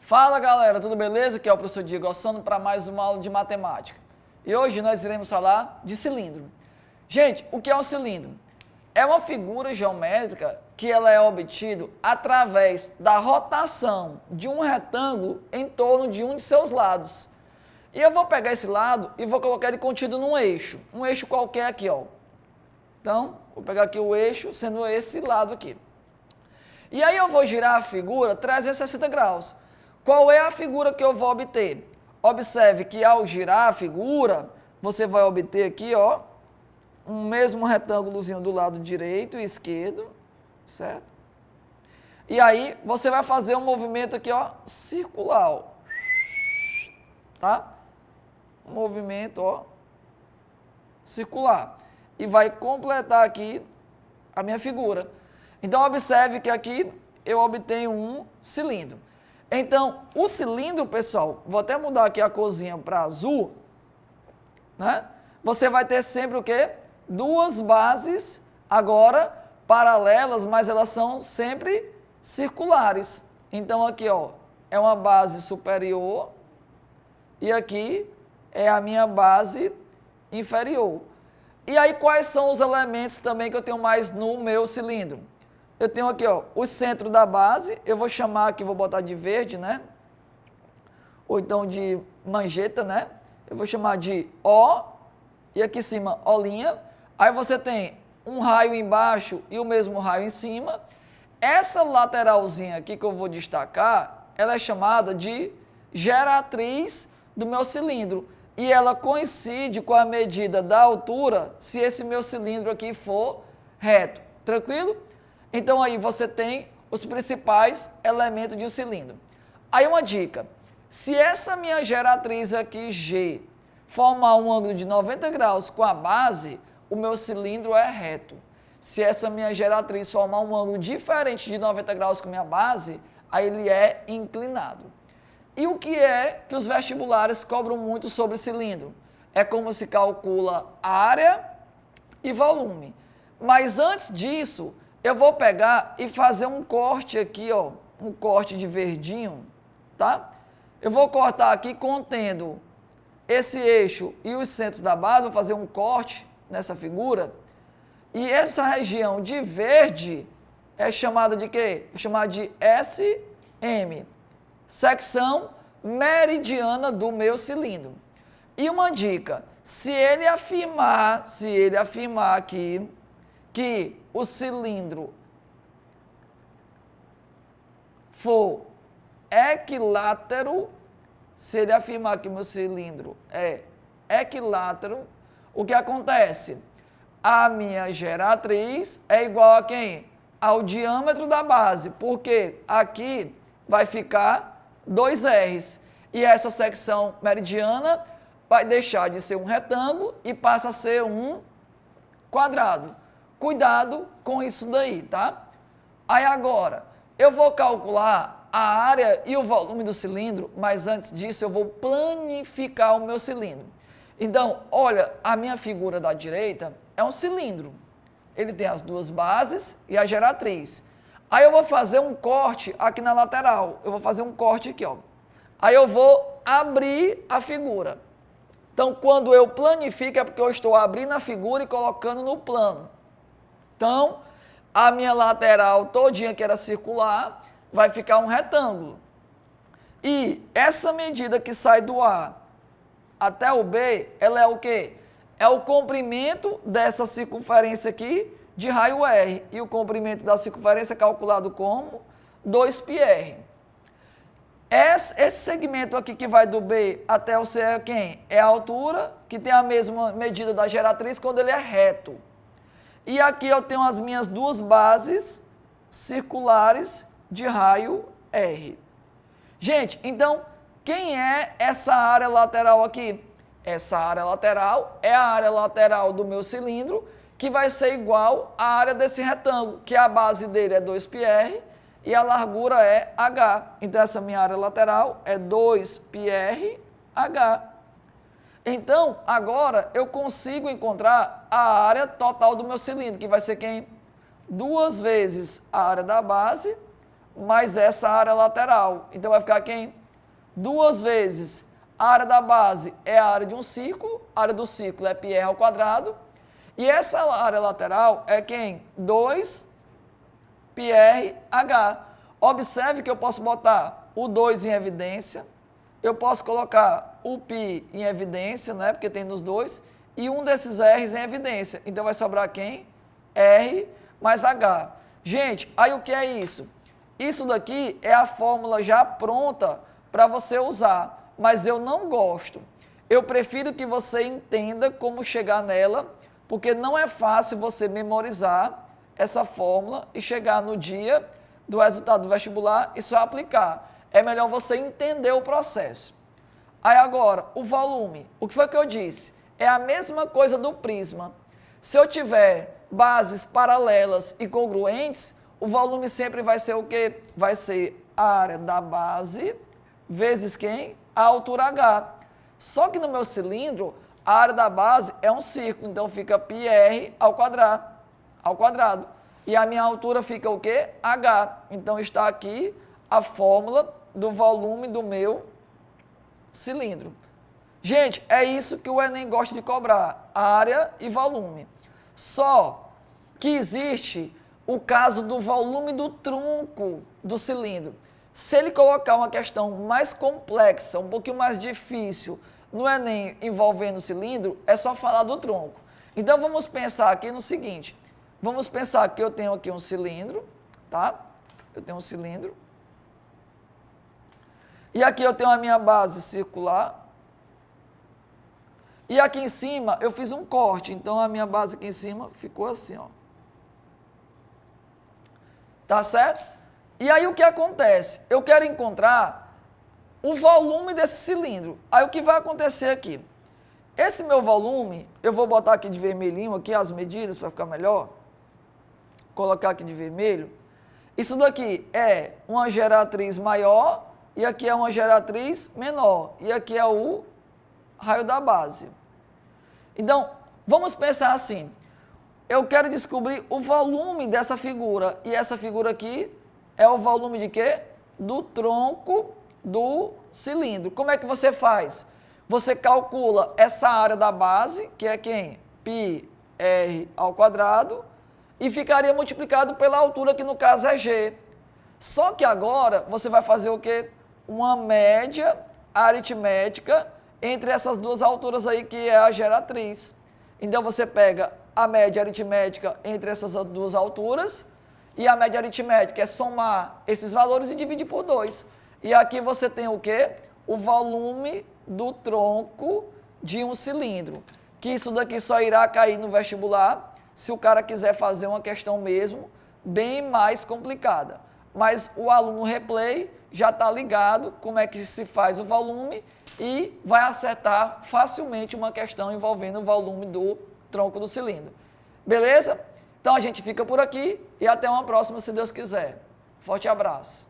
Fala galera, tudo beleza? Aqui é o professor Diego Ossano para mais uma aula de matemática. E hoje nós iremos falar de cilindro. Gente, o que é um cilindro? É uma figura geométrica que ela é obtida através da rotação de um retângulo em torno de um de seus lados. E eu vou pegar esse lado e vou colocar ele contido num eixo. Um eixo qualquer aqui, ó. Então, vou pegar aqui o eixo sendo esse lado aqui. E aí eu vou girar a figura 360 graus. Qual é a figura que eu vou obter? Observe que ao girar a figura, você vai obter aqui, ó, um mesmo retângulozinho do lado direito e esquerdo, certo? E aí você vai fazer um movimento aqui, ó, circular, ó, tá? Um movimento, ó, circular. E vai completar aqui a minha figura. Então observe que aqui eu obtenho um cilindro. Então, o cilindro, pessoal, vou até mudar aqui a corzinha para azul, né? Você vai ter sempre o quê? Duas bases, agora, paralelas, mas elas são sempre circulares. Então, aqui, ó, é uma base superior e aqui é a minha base inferior. E aí, quais são os elementos também que eu tenho mais no meu cilindro? Eu tenho aqui, ó, o centro da base, eu vou chamar aqui, vou botar de verde, né? Ou então de manjeta, né? Eu vou chamar de O, e aqui em cima, Olinha. Aí você tem um raio embaixo e o mesmo raio em cima. Essa lateralzinha aqui que eu vou destacar, ela é chamada de geratriz do meu cilindro. E ela coincide com a medida da altura, se esse meu cilindro aqui for reto. Tranquilo? Então, aí você tem os principais elementos de um cilindro. Aí uma dica, se essa minha geratriz aqui, G, formar um ângulo de 90 graus com a base, o meu cilindro é reto. Se essa minha geratriz formar um ângulo diferente de 90 graus com a minha base, aí ele é inclinado. E o que é que os vestibulares cobram muito sobre cilindro? É como se calcula área e volume. Mas antes disso, eu vou pegar e fazer um corte aqui, ó, um corte de verdinho, tá? Eu vou cortar aqui contendo esse eixo e os centros da base, vou fazer um corte nessa figura. E essa região de verde é chamada de quê? É chamada de SM, secção meridiana do meu cilindro. E uma dica, se ele afirmar aqui que o cilindro for equilátero, se ele afirmar que o meu cilindro é equilátero, o que acontece? A minha geratriz é igual a quem? Ao diâmetro da base, porque aqui vai ficar 2 R's. E essa secção meridiana vai deixar de ser um retângulo e passa a ser um quadrado. Cuidado com isso daí, tá? Aí agora, eu vou calcular a área e o volume do cilindro, mas antes disso eu vou planificar o meu cilindro. Então, olha, a minha figura da direita é um cilindro. Ele tem as duas bases e a geratriz. Aí eu vou fazer um corte aqui na lateral. Eu vou fazer um corte aqui, ó. Aí eu vou abrir a figura. Então, quando eu planifico, é porque eu estou abrindo a figura e colocando no plano. Então, a minha lateral todinha, que era circular, vai ficar um retângulo. E essa medida que sai do A até o B, ela é o quê? É o comprimento dessa circunferência aqui de raio R. E o comprimento da circunferência é calculado como 2πr. Esse segmento aqui que vai do B até o C é quem? É a altura, que tem a mesma medida da geratriz quando ele é reto. E aqui eu tenho as minhas duas bases circulares de raio R. Gente, então, quem é essa área lateral aqui? Essa área lateral é a área lateral do meu cilindro, que vai ser igual à área desse retângulo, que a base dele é 2πr e a largura é h. Então, essa minha área lateral é 2πrh. Então, agora eu consigo encontrar a área total do meu cilindro, que vai ser quem? 2 vezes a área da base mais essa área lateral. Então vai ficar quem? 2 vezes a área da base é a área de um círculo, a área do círculo é πr ao quadrado, e essa área lateral é quem? 2πrh. Observe que eu posso botar o 2 em evidência, eu posso colocar o π em evidência, né, porque tem nos dois, e um desses R's em evidência. Então vai sobrar quem? R mais H. Gente, aí o que é isso? Isso daqui é a fórmula já pronta para você usar, mas eu não gosto. Eu prefiro que você entenda como chegar nela, porque não é fácil você memorizar essa fórmula e chegar no dia do resultado do vestibular e só aplicar. É melhor você entender o processo. Aí agora, o volume. O que foi que eu disse? É a mesma coisa do prisma. Se eu tiver bases paralelas e congruentes, o volume sempre vai ser o quê? Vai ser a área da base vezes quem? A altura H. Só que no meu cilindro, a área da base é um círculo, então fica πr ao quadrado. E a minha altura fica o quê? H. Então está aqui a fórmula do volume do meu cilindro. Gente, é isso que o Enem gosta de cobrar, área e volume. Só que existe o caso do volume do tronco do cilindro. Se ele colocar uma questão mais complexa, um pouquinho mais difícil no Enem envolvendo o cilindro, é só falar do tronco. Então vamos pensar aqui no seguinte, vamos pensar que eu tenho aqui um cilindro, tá? Eu tenho um cilindro. E aqui eu tenho a minha base circular. E aqui em cima eu fiz um corte, então a minha base aqui em cima ficou assim, ó. Tá certo? E aí o que acontece? Eu quero encontrar o volume desse cilindro. Aí o que vai acontecer aqui? Esse meu volume, eu vou botar aqui de vermelhinho aqui as medidas para ficar melhor. Colocar aqui de vermelho. Isso daqui é uma geratriz maior e aqui é uma geratriz menor. E aqui é o raio da base. Então, vamos pensar assim. Eu quero descobrir o volume dessa figura. E essa figura aqui é o volume de quê? Do tronco do cilindro. Como é que você faz? Você calcula essa área da base, que é quem? πr ao quadrado, e ficaria multiplicado pela altura, que no caso é g. Só que agora você vai fazer o quê? Uma média aritmética entre essas duas alturas aí, que é a geratriz. Então você pega a média aritmética entre essas duas alturas, e a média aritmética é somar esses valores e dividir por 2. E aqui você tem o quê? O volume do tronco de um cilindro. Que isso daqui só irá cair no vestibular se o cara quiser fazer uma questão mesmo bem mais complicada. Mas o aluno replay já está ligado como é que se faz o volume e vai acertar facilmente uma questão envolvendo o volume do tronco do cilindro. Beleza? Então a gente fica por aqui e até uma próxima, se Deus quiser. Forte abraço.